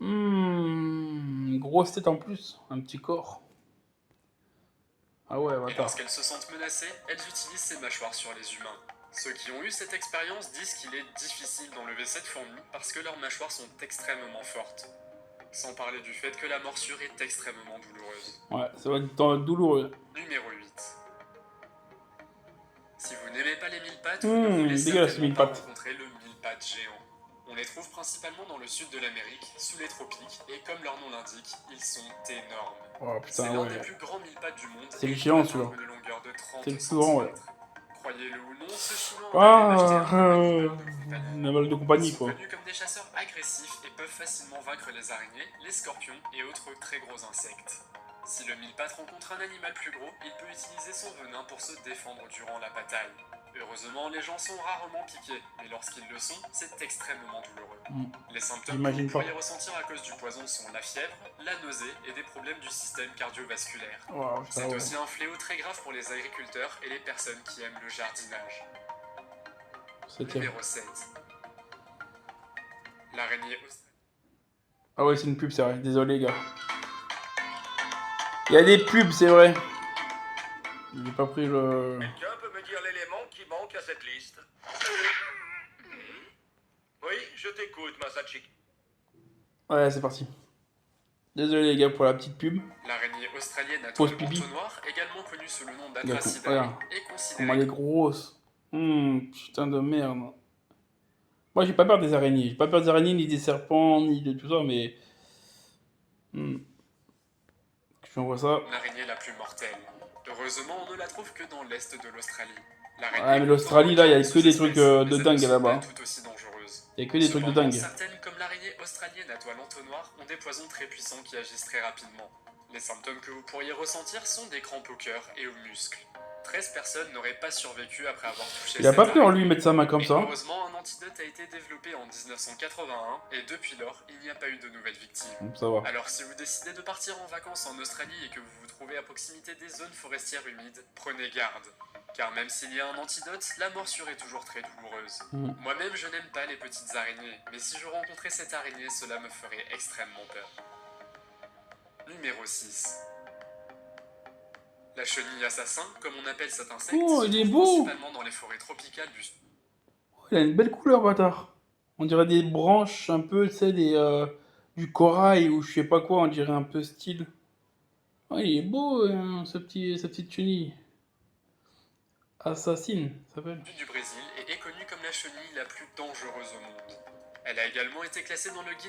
Grosse tête en plus, un petit corps. Ah ouais, Et bâtard. lorsqu'elles se sentent menacées, elles utilisent ces mâchoires sur les humains. Ceux qui ont eu cette expérience disent qu'il est difficile d'enlever cette fourmi parce que leurs mâchoires sont extrêmement fortes. Sans parler du fait que la morsure est extrêmement douloureuse. Ouais, ça va être douloureux. Numéro 8. Si vous n'aimez pas les mille pattes, vous ne voulez Dégueulasse, certainement mille pas pattes. rencontrer le mille-pattes géant. On les trouve principalement dans le sud de l'Amérique, sous les tropiques, et comme leur nom l'indique, ils sont énormes. Oh C'est putain, l'un des ouais. plus grands mille-pattes du monde C'est et le il peut géant celui-là. atteindre une longueur de C'est 30 le plus grand, ouais. cm. Croyez-le ou non, ce chouin a même acheté Ah, un animal de compagnie. un animal de Ils compagnie, sont quoi. connus comme des chasseurs agressifs et peuvent facilement vaincre les araignées, les scorpions et autres très gros insectes. Si le mille-pattes rencontre un animal plus gros, il peut utiliser son venin pour se défendre durant la bataille. Heureusement, les gens sont rarement piqués, mais lorsqu'ils le sont, c'est extrêmement douloureux. Les symptômes que vous J'imagine pas. pourriez ressentir à cause du poison sont la fièvre, la nausée et des problèmes du système cardiovasculaire. Oh, putain, C'est ouais. aussi un fléau très grave pour les agriculteurs et les personnes qui aiment le jardinage. Septième. Numéro 7. L'araignée australienne. Ah ouais, c'est une pub, c'est vrai. Désolé, gars. Il y a des pubs, c'est vrai. J'ai pas pris le... Quelqu'un peut me dire l'élément qui manque à cette liste? Oui, je t'écoute, Masachik. Ouais, c'est parti. Désolé, les gars, pour la petite pub. L'araignée australienne à Pause toile pipi. entonnoir, également connue sous le nom Regarde, d'Atracidae, regarde. est Comment considérée elle est grosse. Putain de merde. Moi, j'ai pas peur des araignées. J'ai pas peur des araignées, ni des serpents, ni de tout ça, mais... Je vois ça. l'araignée la plus mortelle. Heureusement, on ne la trouve que dans l'est de l'Australie. Ouais, mais l'Australie, là, il y a que des trucs de dingue là-bas. Tout aussi dangereuse. Il y a que des trucs de dingue. Certaines, comme l'araignée australienne à toile entonnoir, ont des poisons très puissants qui agissent très rapidement. Les symptômes que vous pourriez ressentir sont des crampes au cœur et aux muscles. 13 personnes n'auraient pas survécu après avoir touché Il a cette pas peur, araignée. lui, mettre sa main comme Et ça. heureusement, un antidote a été développé en 1981 et depuis lors, il n'y a pas eu de nouvelles victimes. Ça va. Alors si vous décidez de partir en vacances en Australie et que vous vous trouvez à proximité des zones forestières humides, prenez garde. Car même s'il y a un antidote, la morsure est toujours très douloureuse. Moi-même, je n'aime pas les petites araignées, mais si je rencontrais cette araignée, cela me ferait extrêmement peur. Numéro 6. La chenille assassin, comme on appelle cet insecte, Oh, se il est trouve beau! principalement dans les forêts tropicales du... Il a une belle couleur, bâtard. On dirait des branches un peu, tu sais, du corail ou je sais pas quoi, on dirait un peu style. Oh, il est beau, sa petite chenille. Assassine, ça s'appelle. Du Brésil et est connue comme la chenille la plus dangereuse au monde. Elle a également été classée dans le Guinness